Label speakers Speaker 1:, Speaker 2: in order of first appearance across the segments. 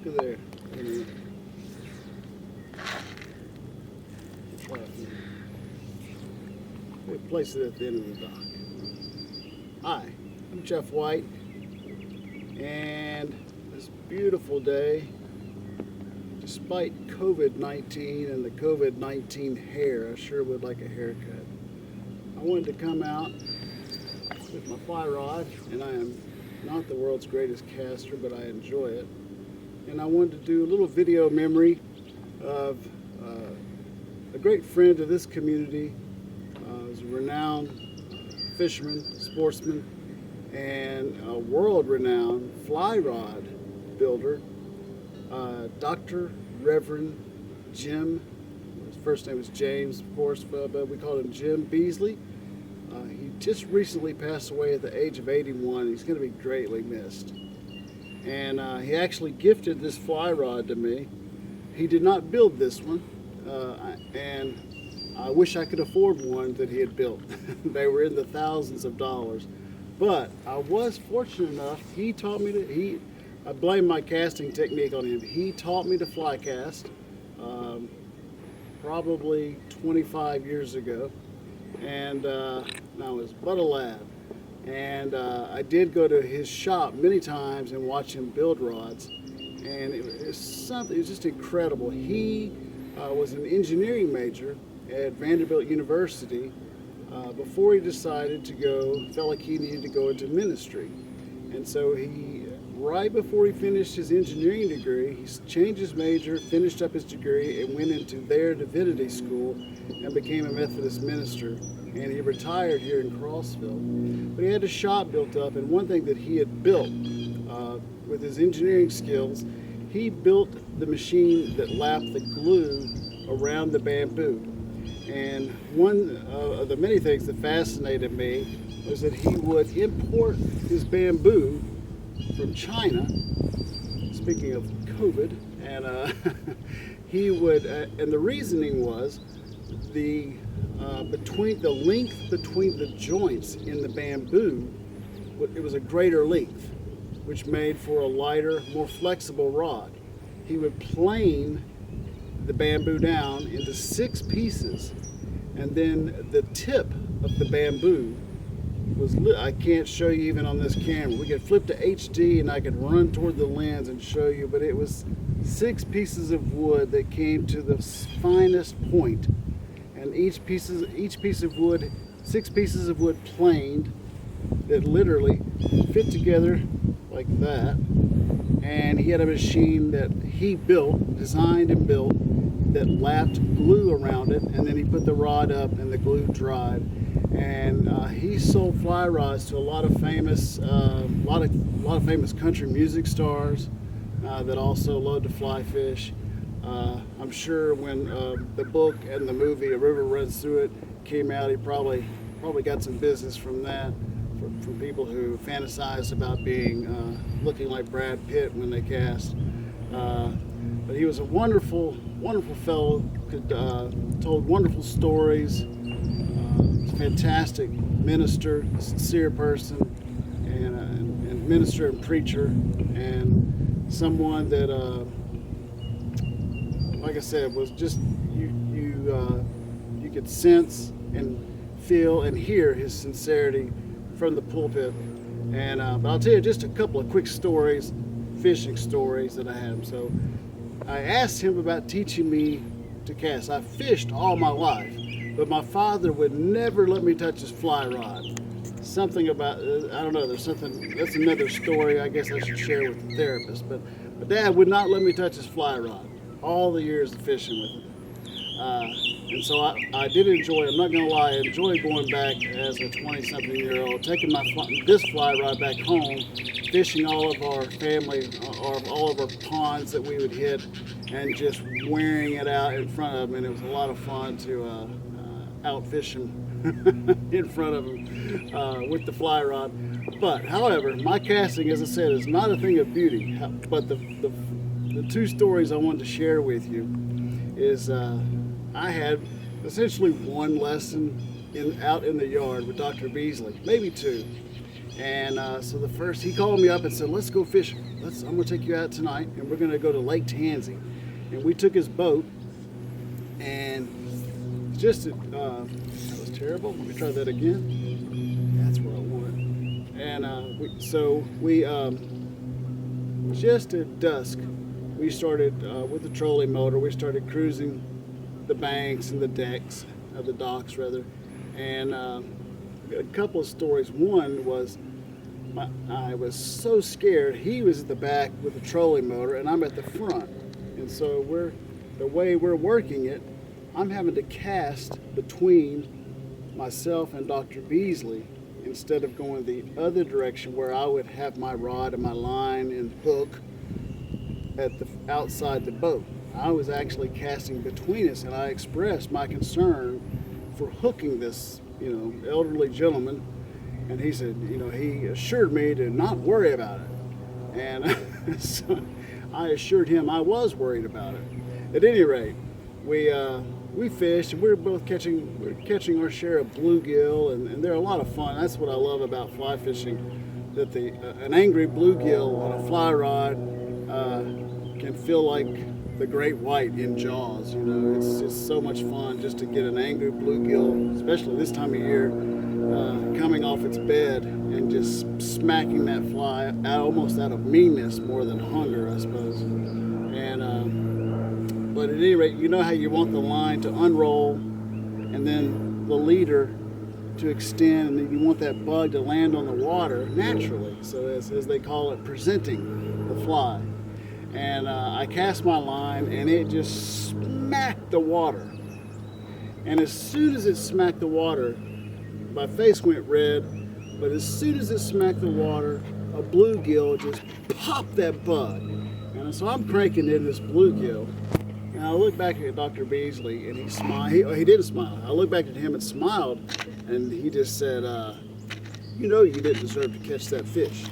Speaker 1: Look at there. We'll place it at the end of the dock. Hi, I'm Jeff White, and this beautiful day, despite COVID-19 and the COVID-19 hair, I sure would like a haircut. I wanted to come out with my fly rod, and I am not the world's greatest caster, but I enjoy it. And I wanted to do a little video memory of a great friend of this community. He's a renowned fisherman, sportsman, and a world-renowned fly rod builder, Dr. Reverend Jim. His first name was James, of course, but we called him Jim Beasley. He just recently passed away at the age of 81. He's going to be greatly missed. And he actually gifted this fly rod to me. He did not build this one, and I wish I could afford one that he had built. They were in the thousands of dollars. But I was fortunate enough, he taught me to, I blame my casting technique on him. He taught me to fly cast probably 25 years ago. And I was but a lad. And I did go to his shop many times and watch him build rods. And it was just incredible. He was an engineering major at Vanderbilt University before he decided to felt like he needed to go into ministry. And so right before he finished his engineering degree, he changed his major, finished up his degree, and went into their Divinity School and became a Methodist minister. And he retired here in Crossville. But he had a shop built up, and one thing that he had built with his engineering skills, he built the machine that lapped the glue around the bamboo. And one of the many things that fascinated me was that he would import his bamboo from China, speaking of COVID, and he would, and the reasoning was the length between the joints in the bamboo, it was a greater length, which made for a lighter, more flexible rod. He would plane the bamboo down into 6 pieces, and then the tip of the bamboo was I can't show you even on this camera. We could flip to HD and I could run toward the lens and show you, but it was 6 pieces of wood that came to the finest point. And each piece of wood, 6 pieces of wood planed that literally fit together like that. And he had a machine that he designed and built, that lapped glue around it, and then he put the rod up and the glue dried. And he sold fly rods to a lot of famous country music stars that also love to fly fish. I'm sure when the book and the movie A River Runs Through It came out, he probably got some business from that, from people who fantasized about looking like Brad Pitt when they cast. But he was a wonderful fellow, told wonderful stories, fantastic minister, a sincere person, and minister and preacher, and someone that, like I said, was just you could sense and feel and hear his sincerity from the pulpit. And but I'll tell you just a couple of quick stories, fishing stories that I had. So I asked him about teaching me to cast. I fished all my life, but my father would never let me touch his fly rod. Something about, I don't know, there's something, that's another story I guess I should share with the therapist, but Dad would not let me touch his fly rod all the years of fishing with him. And so I did enjoy, I'm not going to lie, I enjoyed going back as a 20-something-year-old, taking this fly rod back home, fishing all of our family, or all of our ponds that we would hit, and just wearing it out in front of them. And it was a lot of fun to outfish them in front of them with the fly rod. But, however, my casting, as I said, is not a thing of beauty. But the 2 stories I wanted to share with you is I had essentially 1 lesson out in the yard with Dr. Beasley, maybe 2. And so he called me up and said, let's go fishing. I'm gonna take you out tonight and we're gonna go to Lake Tansy. And we took his boat, and that was terrible. Let me try that again. That's what I wanted. And we just at dusk, we started with the trolling motor. We started cruising the banks and the decks, the docks rather. And a couple of stories. One was I was so scared. He was at the back with the trolling motor, and I'm at the front. And so the way we're working it, I'm having to cast between myself and Dr. Beasley instead of going the other direction where I would have my rod and my line and hook outside the boat. I was actually casting between us, and I expressed my concern for hooking this, elderly gentleman. And he said, he assured me to not worry about it. And so I assured him I was worried about it. At any rate, we fished, and we were both catching our share of bluegill, and they're a lot of fun. That's what I love about fly fishing, that an angry bluegill on a fly rod can feel like the great white in Jaws. It's just so much fun just to get an angry bluegill, especially this time of year, coming off its bed and just smacking that fly almost out of meanness more than hunger, I suppose. But at any rate, you know how you want the line to unroll and then the leader to extend, and then you want that bug to land on the water naturally. So as they call it, presenting the fly. And I cast my line, and it just smacked the water. And as soon as it smacked the water, my face went red, but as soon as it smacked the water, a bluegill just popped that bug. And so I'm cranking in this bluegill, and I look back at Dr. Beasley, and he smiled. He didn't smile. I looked back at him and smiled, and he just said, you didn't deserve to catch that fish.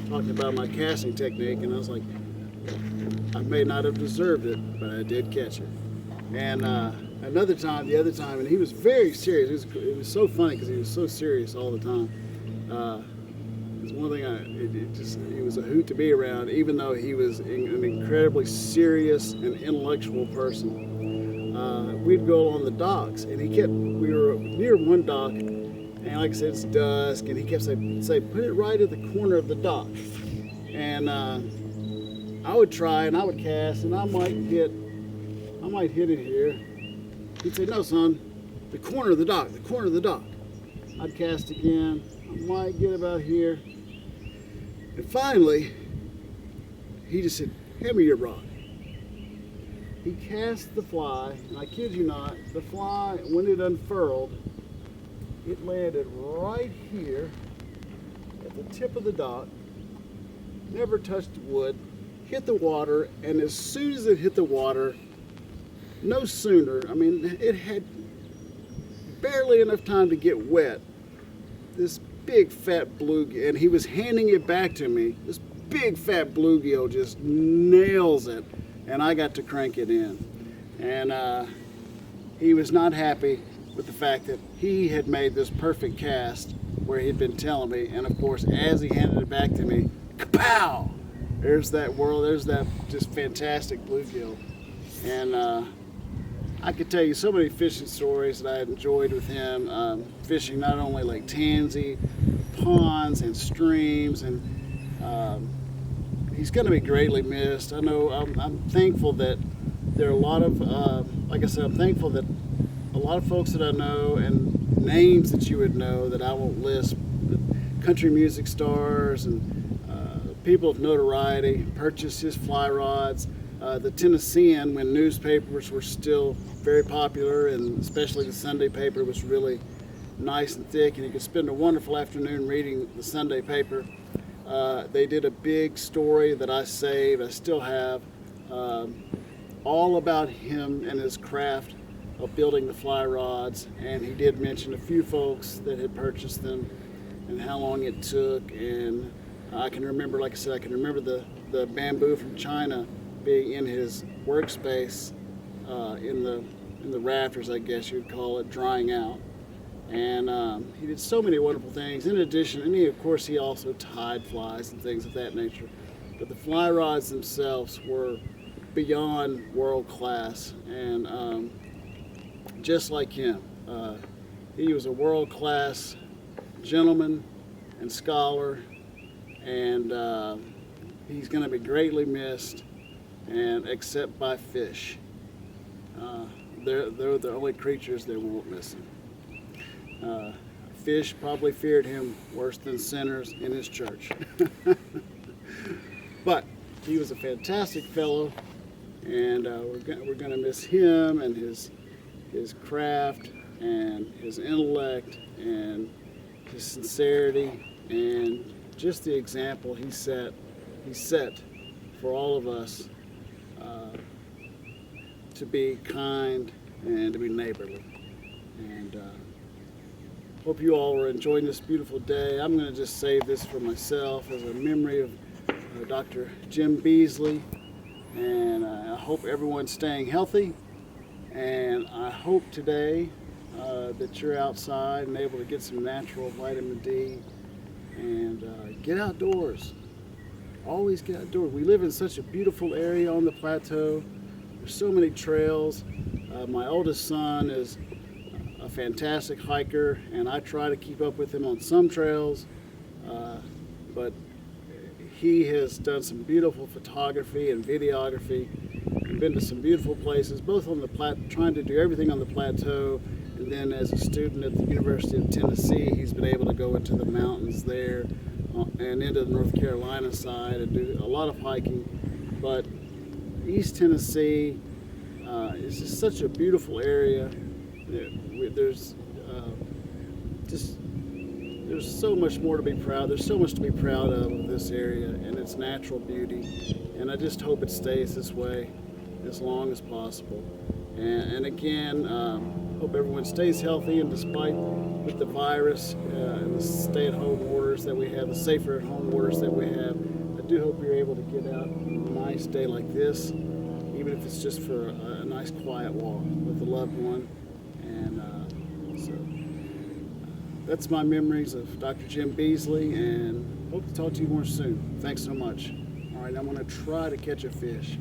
Speaker 1: Talking about my casting technique, and I was like, I may not have deserved it, but I did catch it. And the other time, and he was very serious. It was so funny because he was so serious all the time. It's one thing he was a hoot to be around, even though he was an incredibly serious and intellectual person. We'd go on the docks, and we were near one dock, and like I said, it's dusk, and he kept saying, put it right at the corner of the dock. And I would try, and I would cast, and I might hit it here. He'd say, no, son, the corner of the dock. I'd cast again. I might get about here. And finally, he just said, hand me your rod. He cast the fly, and I kid you not, the fly, when it unfurled, it landed right here at the tip of the dock, never touched wood, hit the water, and as soon as it hit the water, no sooner, it had barely enough time to get wet, this big fat bluegill, and he was handing it back to me, this big fat bluegill just nails it, and I got to crank it in. And he was not happy with the fact that he had made this perfect cast where he'd been telling me, and of course, as he handed it back to me, kapow! There's that just fantastic bluegill. And I could tell you so many fishing stories that I had enjoyed with him, fishing not only Lake Tansy, ponds and streams, and he's going to be greatly missed. I know I'm thankful that there are a lot of, like I said, I'm thankful that a lot of folks that I know and names that you would know that I won't list, country music stars and people of notoriety purchased his fly rods. The Tennessean, when newspapers were still very popular, and especially the Sunday paper was really nice and thick, and you could spend a wonderful afternoon reading the Sunday paper. They did a big story that I saved, I still have, all about him and his craft of building the fly rods, and he did mention a few folks that had purchased them and how long it took. And I can remember, like I said, the bamboo from China being in his workspace, in the rafters, I guess you'd call it, drying out. And he did so many wonderful things. In addition, and of course he also tied flies and things of that nature. But the fly rods themselves were beyond world class. And just like him, he was a world class gentleman and scholar, and he's going to be greatly missed, and except by fish. They're the only creatures that won't miss him. Fish probably feared him worse than sinners in his church. But he was a fantastic fellow, and we're going to miss him and his craft and his intellect and his sincerity and just the example he set for all of us to be kind and to be neighborly. And hope you all are enjoying this beautiful day. I'm going to just save this for myself as a memory of Dr. Jim Beasley, and I hope everyone's staying healthy, and I hope today that you're outside and able to get some natural vitamin D and get outdoors. Always get outdoors. We live in such a beautiful area on the plateau. There's so many trails. My oldest son is a fantastic hiker, and I try to keep up with him on some trails, but he has done some beautiful photography and videography and been to some beautiful places, both on the trying to do everything on the plateau, and then as a student at the University of Tennessee, he's been able to go into the mountains there and into the North Carolina side and do a lot of hiking. But East Tennessee is just such a beautiful area. There's so much more to be proud. There's so much to be proud of this area and its natural beauty, and I just hope it stays this way as long as possible. And again, hope everyone stays healthy, and despite with the virus and the stay-at-home orders that we have, the safer-at-home orders that we have, I do hope you're able to get out on a nice day like this, even if it's just for a nice quiet walk with a loved one. And so that's my memories of Dr. Jim Beasley, and hope to talk to you more soon. Thanks so much. All right, I'm going to try to catch a fish.